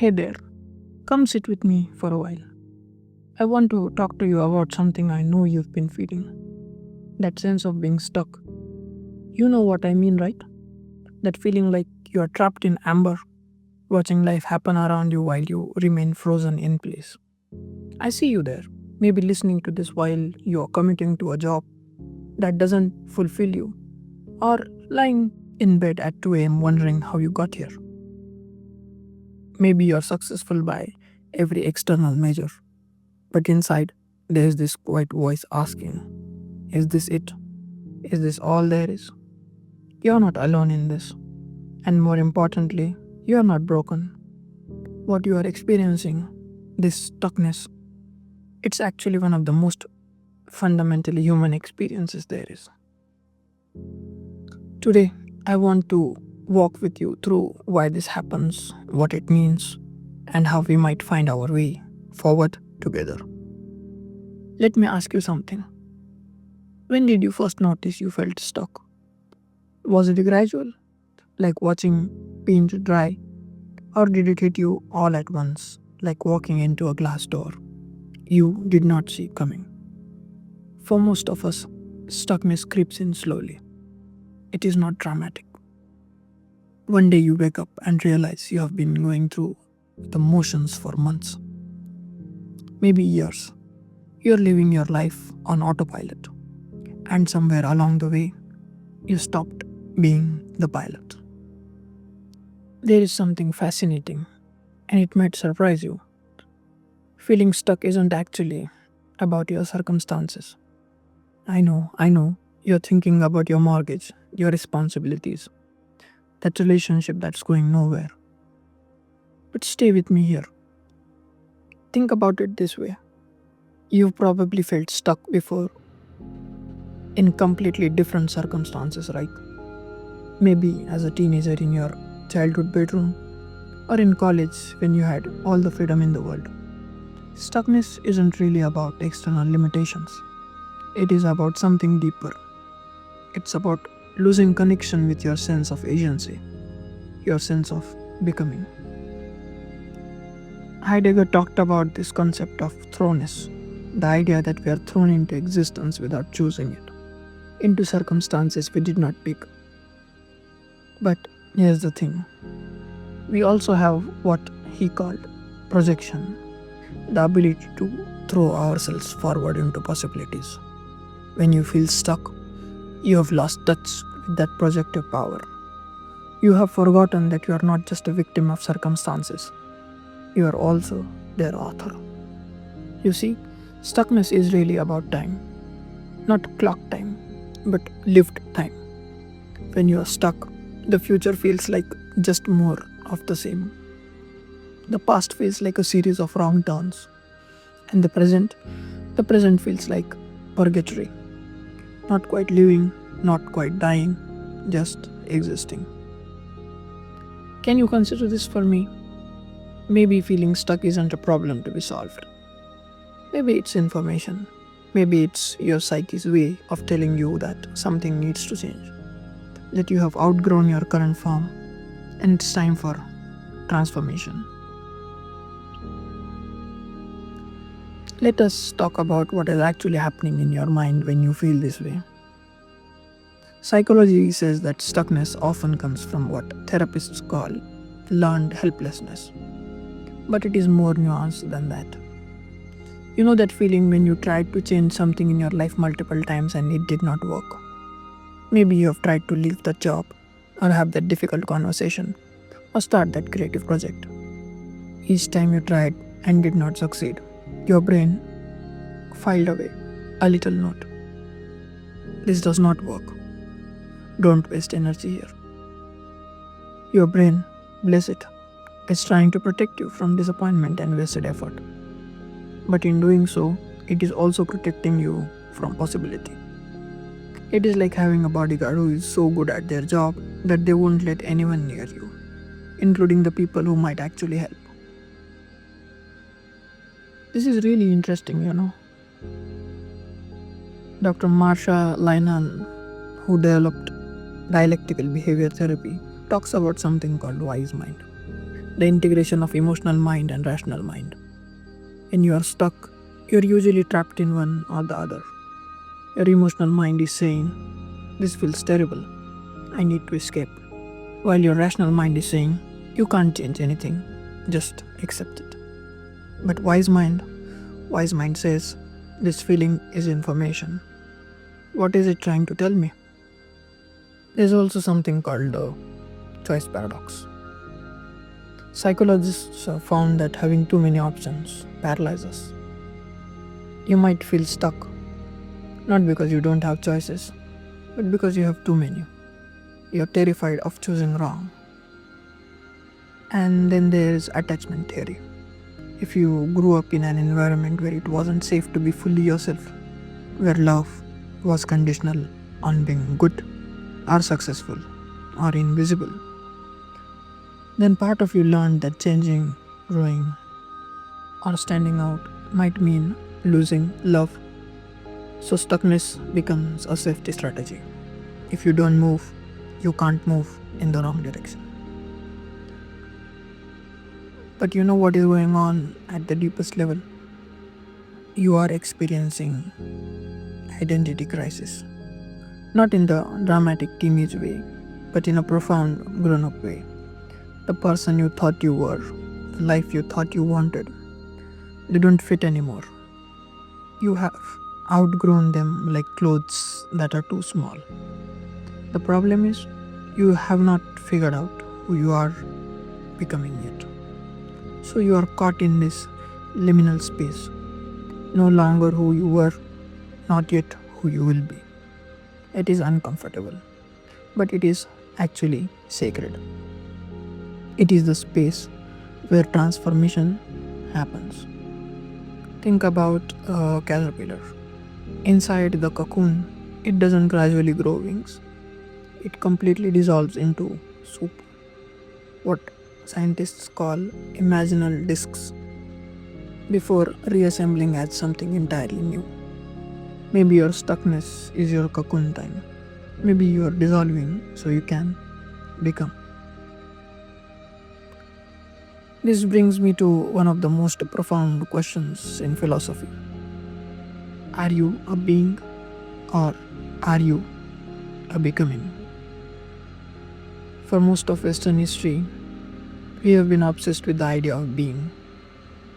Hey there, come sit with me for a while. I want to talk to you about something I know you've been feeling. That sense of being stuck. You know what I mean, right? That feeling like you are trapped in amber, watching life happen around you while you remain frozen in place. I see you there, maybe listening to this while you are commuting to a job that doesn't fulfill you, or lying in bed at 2 a.m. wondering how you got here. Maybe you're successful by every external measure, but inside, there's this quiet voice asking, is this it? Is this all there is? You're not alone in this. And more importantly, you're not broken. What you are experiencing, this stuckness, it's actually one of the most fundamentally human experiences there is. Today, I want to walk with you through why this happens, what it means, and how we might find our way forward together. Let me ask you something. When did you first notice you felt stuck? Was it gradual, like watching paint dry, or did it hit you all at once, like walking into a glass door you did not see coming? For most of us, stuckness creeps in slowly. It is not dramatic. One day you wake up and realize you have been going through the motions for months, maybe years. You're living your life on autopilot, and somewhere along the way, you stopped being the pilot. There is something fascinating, and it might surprise you. Feeling stuck isn't actually about your circumstances. I know, you're thinking about your mortgage, your responsibilities, that relationship that's going nowhere. But stay with me here. Think about it this way. You've probably felt stuck before in completely different circumstances, right? Maybe as a teenager in your childhood bedroom, or in college when you had all the freedom in the world. Stuckness isn't really about external limitations, it is about something deeper. It's about losing connection with your sense of agency, your sense of becoming. Heidegger talked about this concept of thrownness, the idea that we are thrown into existence without choosing it, into circumstances we did not pick. But here's the thing, we also have what he called projection, the ability to throw ourselves forward into possibilities. When you feel stuck, you have lost touch with that projective power. You have forgotten that you are not just a victim of circumstances, you are also their author. You see, stuckness is really about time, not clock time, but lived time. When you are stuck, the future feels like just more of the same. The past feels like a series of wrong turns, and the present feels like purgatory. Not quite living, not quite dying, just existing. Can you consider this for me? Maybe feeling stuck isn't a problem to be solved. Maybe it's information. Maybe it's your psyche's way of telling you that something needs to change, that you have outgrown your current form and it's time for transformation. Let us talk about what is actually happening in your mind when you feel this way. Psychology says that stuckness often comes from what therapists call learned helplessness, but it is more nuanced than that. You know that feeling when you tried to change something in your life multiple times and it did not work? Maybe you have tried to leave that job, or have that difficult conversation, or start that creative project. Each time you tried and did not succeed, your brain filed away a little note. This does not work. Don't waste energy here. Your brain, bless it, is trying to protect you from disappointment and wasted effort. But in doing so, it is also protecting you from possibility. It is like having a bodyguard who is so good at their job that they won't let anyone near you, including the people who might actually help. This is really interesting, you know. Dr. Marsha Linehan, who developed dialectical behavior therapy, talks about something called wise mind. the integration of emotional mind and rational mind. When you are stuck, you're usually trapped in one or the other. Your emotional mind is saying, "This feels terrible, I need to escape." While your rational mind is saying, "You can't change anything, just accept it." But wise mind says, "This feeling is information. What is it trying to tell me?" There's also something called the choice paradox. Psychologists have found that having too many options paralyzes. You might feel stuck, not because you don't have choices, but because you have too many. You're terrified of choosing wrong. And then there's attachment theory. If you grew up in an environment where it wasn't safe to be fully yourself, where love was conditional on being good or successful or invisible, then part of you learned that changing, growing, or standing out might mean losing love. So stuckness becomes a safety strategy. If you don't move, you can't move in the wrong direction. But you know what is going on at the deepest level? You are experiencing identity crisis. Not in the dramatic teenage way, but in a profound grown up way. The person you thought you were, the life you thought you wanted, they don't fit anymore. You have outgrown them like clothes that are too small. The problem is, you have not figured out who you are becoming yet. So you are caught in this liminal space, no longer who you were, not yet who you will be. It is uncomfortable, but it is actually sacred. It is the space where transformation happens. Think about a caterpillar. Inside the cocoon, it doesn't gradually grow wings. It completely dissolves into soup, what scientists call imaginal discs, before reassembling as something entirely new. Maybe your stuckness is your cocoon time. Maybe you are dissolving so you can become. This brings me to one of the most profound questions in philosophy. Are you a being or are you a becoming? For most of Western history, we have been obsessed with the idea of being,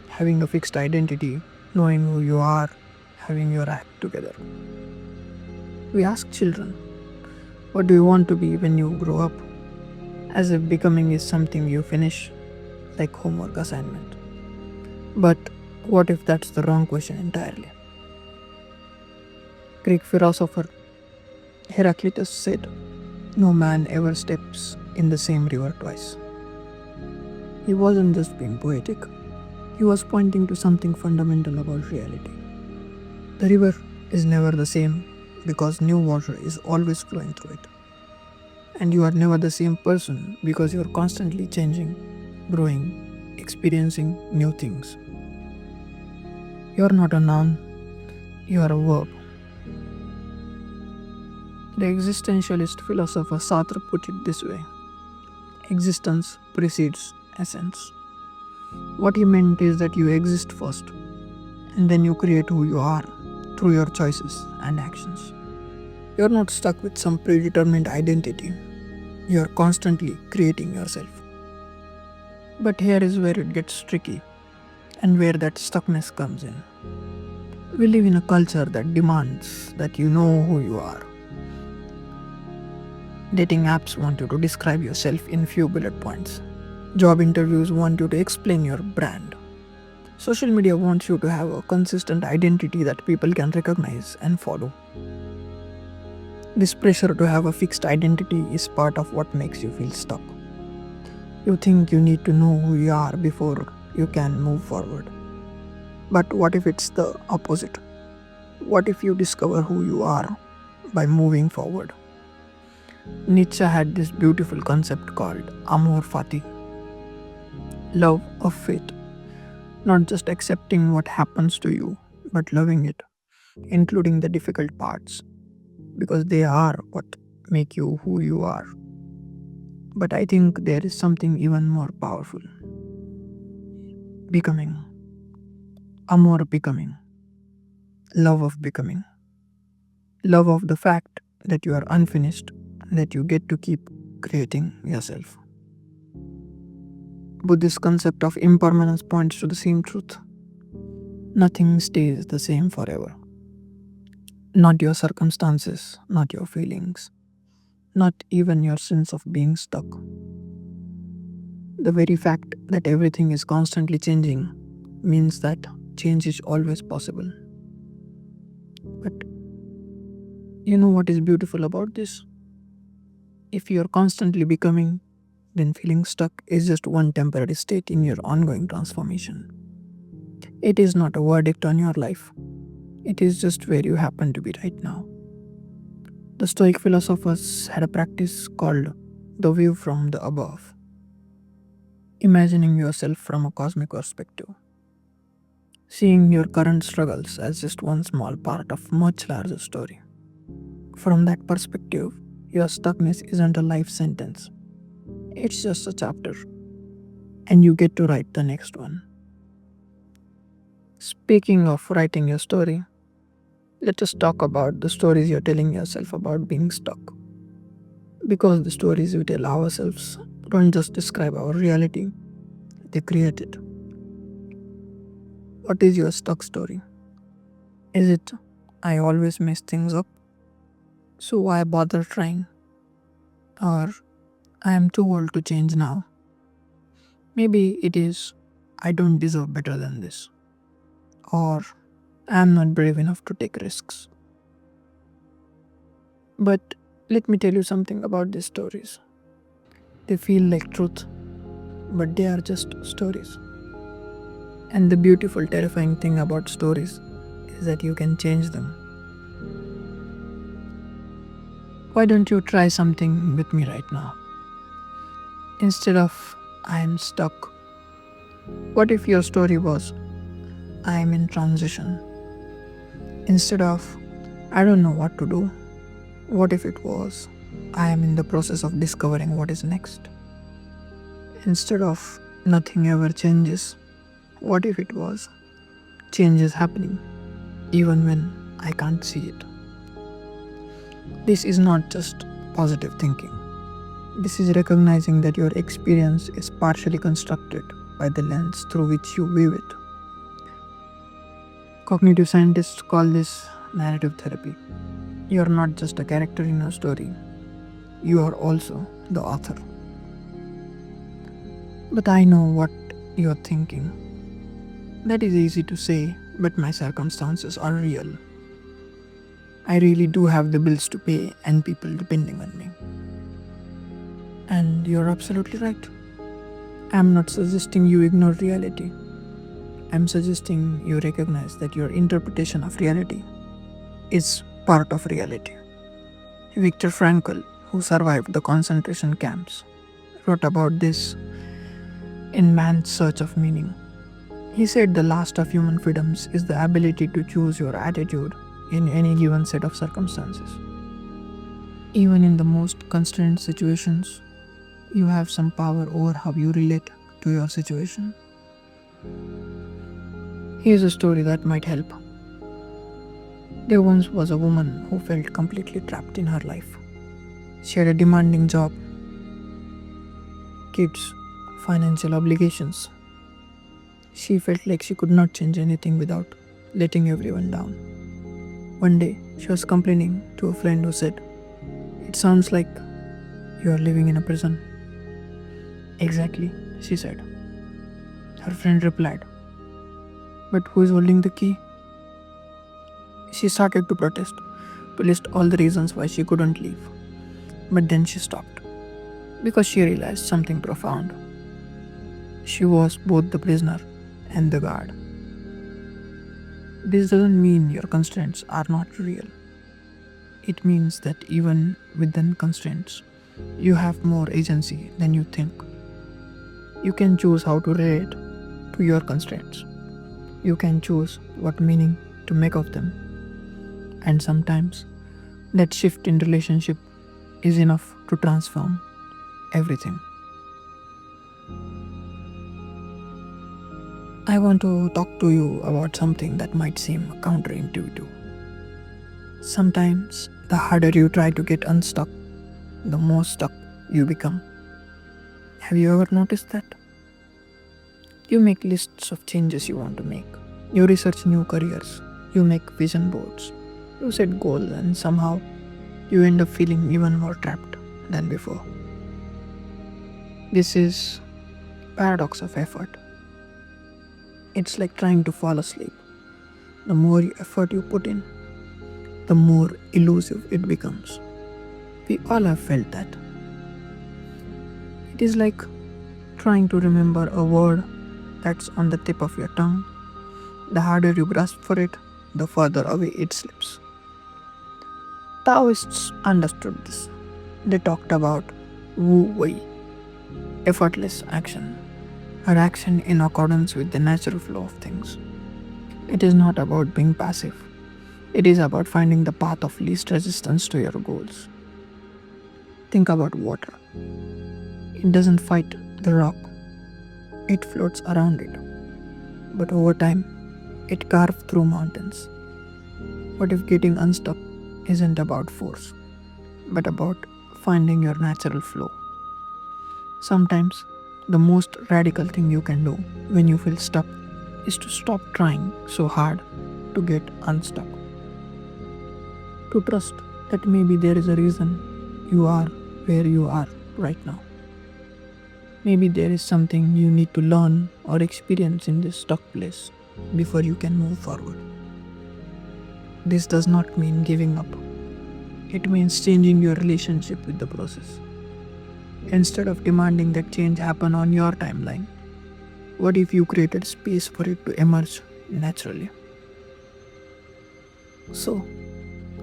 having a fixed identity, knowing who you are, having your act together. We ask children, "What do you want to be when you grow up?" As if becoming is something you finish, like homework assignment. But what if that's the wrong question entirely? Greek philosopher Heraclitus said, "No man ever steps in the same river twice." He wasn't just being poetic, he was pointing to something fundamental about reality. The river is never the same because new water is always flowing through it. And you are never the same person because you are constantly changing, growing, experiencing new things. You are not a noun, you are a verb. The existentialist philosopher Sartre put it this way: existence precedes essence. What he meant is that you exist first, and then you create who you are through your choices and actions. You're not stuck with some predetermined identity, you're constantly creating yourself. But here is where it gets tricky, and where that stuckness comes in. We live in a culture that demands that you know who you are. Dating apps want you to describe yourself in few bullet points. Job interviews want you to explain your brand. Social media wants you to have a consistent identity that people can recognize and follow. This pressure to have a fixed identity is part of what makes you feel stuck. You think you need to know who you are before you can move forward. But what if it's the opposite? What if you discover who you are by moving forward? Nietzsche had this beautiful concept called amor fati, love of fate. Not just accepting what happens to you, but loving it, including the difficult parts, because they are what make you who you are. But I think there is something even more powerful. becoming, a more becoming, love of becoming, love of the fact that you are unfinished, that you get to keep creating yourself. Buddhist concept of impermanence points to the same truth. Nothing stays the same forever. Not your circumstances, not your feelings, not even your sense of being stuck. The very fact that everything is constantly changing means that change is always possible. But you know what is beautiful about this? If you are constantly becoming, then feeling stuck is just one temporary state in your ongoing transformation. It is not a verdict on your life, it is just where you happen to be right now. The Stoic philosophers had a practice called the view from the above, imagining yourself from a cosmic perspective, seeing your current struggles as just one small part of much larger story. From that perspective, your stuckness isn't a life sentence. It's just a chapter, and you get to write the next one. Speaking of writing your story, let us talk about the stories you're telling yourself about being stuck. Because the stories we tell ourselves don't just describe our reality, they create it. What is your stuck story? Is it, I always mess things up, so why bother trying? Or, I am too old to change now? Maybe it is, I don't deserve better than this. Or, I am not brave enough to take risks. But let me tell you something about these stories. They feel like truth, but they are just stories. And the beautiful, terrifying thing about stories is that you can change them. Why don't you try something with me right now? Instead of, I am stuck, what if your story was, I am in transition? Instead of, I don't know what to do, what if it was, I am in the process of discovering what is next? Instead of, nothing ever changes, what if it was, change is happening, even when I can't see it? This is not just positive thinking. This is recognizing that your experience is partially constructed by the lens through which you view it. Cognitive scientists call this narrative therapy. You are not just a character in a story, you are also the author. But I know what you are thinking. That is easy to say, but my circumstances are real. I really do have the bills to pay and people depending on me. And you're absolutely right. I'm not suggesting you ignore reality. I'm suggesting you recognize that your interpretation of reality is part of reality. Viktor Frankl, who survived the concentration camps, wrote about this in Man's Search of Meaning. He said the last of human freedoms is the ability to choose your attitude in any given set of circumstances. Even in the most constrained situations, you have some power over how you relate to your situation. Here's a story that might help. There once was a woman who felt completely trapped in her life. She had a demanding job, kids, financial obligations. She felt like she could not change anything without letting everyone down. One day, she was complaining to a friend who said, "It sounds like you are living in a prison." "Exactly," she said. Her friend replied, "But who is holding the key?" She started to protest, to list all the reasons why she couldn't leave. But then she stopped, because she realized something profound. She was both the prisoner and the guard. This doesn't mean your constraints are not real. It means that even within constraints, you have more agency than you think. You can choose how to relate to your constraints. You can choose what meaning to make of them. And sometimes that shift in relationship is enough to transform everything. I want to talk to you about something that might seem counterintuitive. Sometimes, the harder you try to get unstuck, the more stuck you become. Have you ever noticed that? You make lists of changes you want to make. You research new careers. You make vision boards. You set goals, and somehow you end up feeling even more trapped than before. This is paradox of effort. It's like trying to fall asleep. The more effort you put in, the more elusive it becomes. We all have felt that. It is like trying to remember a word that's on the tip of your tongue. The harder you grasp for it, the further away it slips. Taoists understood this. They talked about Wu Wei, effortless action, or action in accordance with the natural flow of things. It is not about being passive. It is about finding the path of least resistance to your goals. Think about water. It doesn't fight the rock, it floats around it. But over time, it carves through mountains. What if getting unstuck isn't about force, but about finding your natural flow? Sometimes, the most radical thing you can do when you feel stuck is to stop trying so hard to get unstuck. To trust that maybe there is a reason you are where you are right now. Maybe there is something you need to learn or experience in this stuck place before you can move forward. This does not mean giving up. It means changing your relationship with the process. Instead of demanding that change happen on your timeline, what if you created space for it to emerge naturally? So,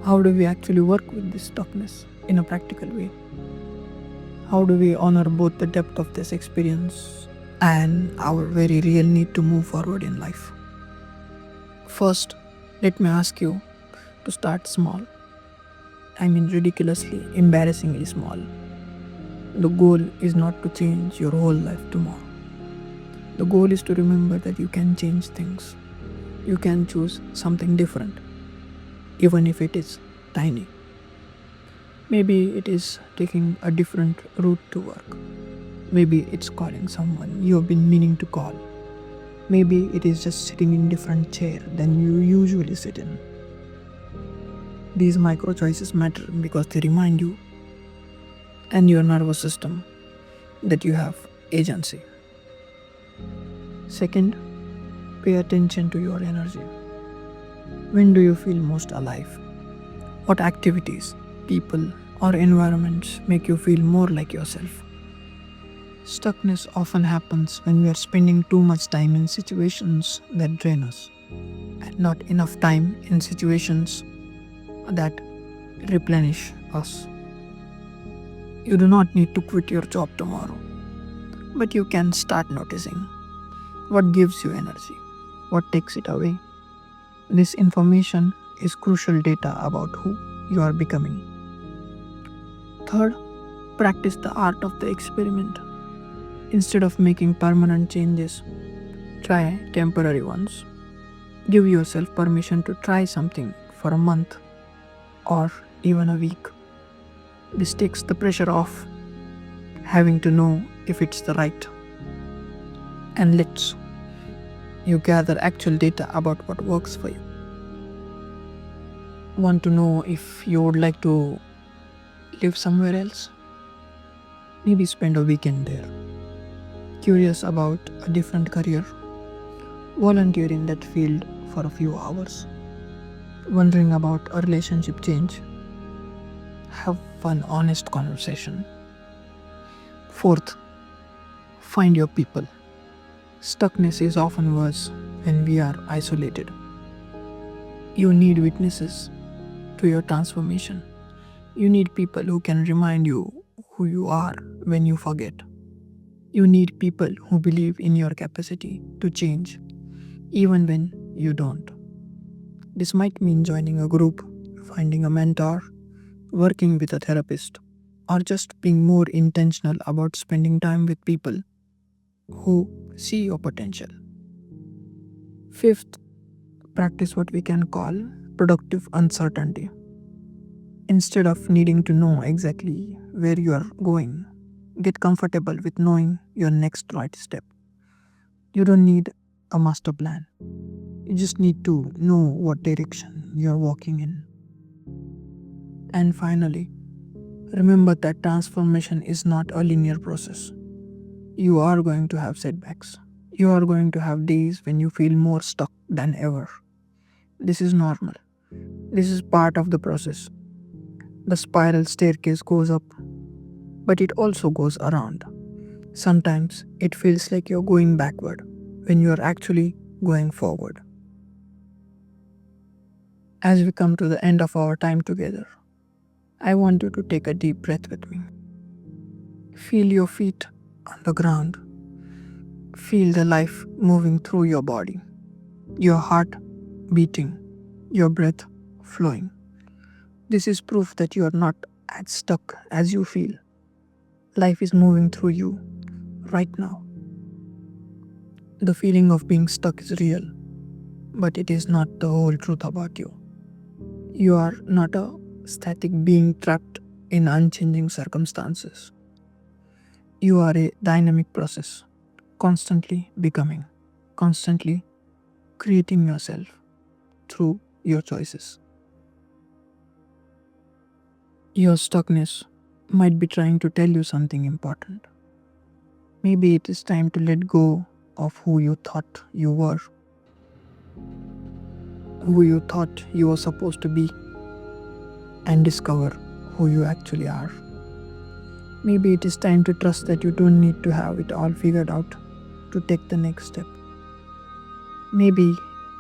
how do we actually work with this stuckness in a practical way? How do we honor both the depth of this experience and our very real need to move forward in life? First, let me ask you to start small. I mean, ridiculously, embarrassingly small. The goal is not to change your whole life tomorrow. The goal is to remember that you can change things. You can choose something different, even if it is tiny. Maybe it is taking a different route to work. Maybe it's calling someone you have been meaning to call. Maybe it is just sitting in a different chair than you usually sit in. These micro choices matter because they remind you and your nervous system that you have agency. Second, pay attention to your energy. When do you feel most alive? What activities, people, or environments make you feel more like yourself? Stuckness often happens when we are spending too much time in situations that drain us, and not enough time in situations that replenish us. You do not need to quit your job tomorrow, but you can start noticing what gives you energy, what takes it away. This information is crucial data about who you are becoming. Third, practice the art of the experiment. Instead of making permanent changes, try temporary ones. Give yourself permission to try something for a month or even a week. This takes the pressure off having to know if it's the right and lets you gather actual data about what works for you. Want to know if you would like to live somewhere else? Maybe spend a weekend there. Curious about a different career? Volunteer in that field for a few hours. Wondering about a relationship change? Have an honest conversation. Fourth, find your people. Stuckness is often worse when we are isolated. You need witnesses to your transformation. You need people who can remind you who you are when you forget. You need people who believe in your capacity to change, even when you don't. This might mean joining a group, finding a mentor, working with a therapist, or just being more intentional about spending time with people who see your potential. Fifth, practice what we can call productive uncertainty. Instead of needing to know exactly where you are going, get comfortable with knowing your next right step. You don't need a master plan. You just need to know what direction you're walking in. And finally, remember that transformation is not a linear process. You are going to have setbacks. You are going to have days when you feel more stuck than ever. This is normal. This is part of the process. The spiral staircase goes up, but it also goes around. Sometimes it feels like you're going backward when you're actually going forward. As we come to the end of our time together, I want you to take a deep breath with me. Feel your feet on the ground. Feel the life moving through your body, your heart beating, your breath flowing. This is proof that you are not as stuck as you feel. Life is moving through you right now. The feeling of being stuck is real, but it is not the whole truth about you. You are not a static being trapped in unchanging circumstances. You are a dynamic process, constantly becoming, constantly creating yourself through your choices. Your stuckness might be trying to tell you something important. Maybe it is time to let go of who you thought you were, who you thought you were supposed to be, and discover who you actually are. Maybe it is time to trust that you don't need to have it all figured out to take the next step. Maybe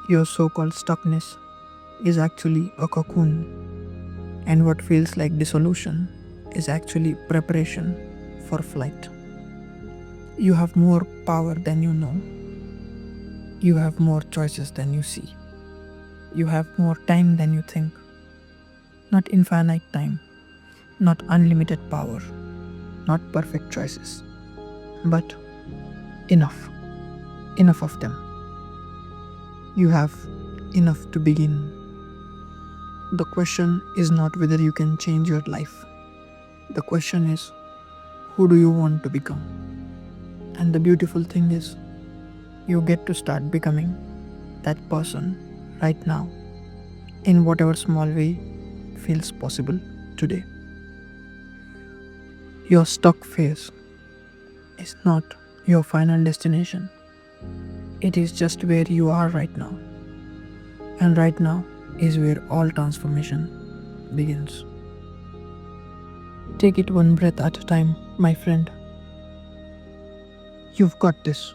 your so called stuckness is actually a cocoon, and what feels like dissolution is actually preparation for flight. You have more power than you know. You have more choices than you see. You have more time than you think. Not infinite time, not unlimited power, not perfect choices, but enough. Enough of them. You have enough to begin. The question is not whether you can change your life. The question is, who do you want to become? And the beautiful thing is, you get to start becoming that person right now, in whatever small way feels possible today. Your stuck phase is not your final destination. It is just where you are right now. And right now is where all transformation begins. Take it one breath at a time, my friend. You've got this.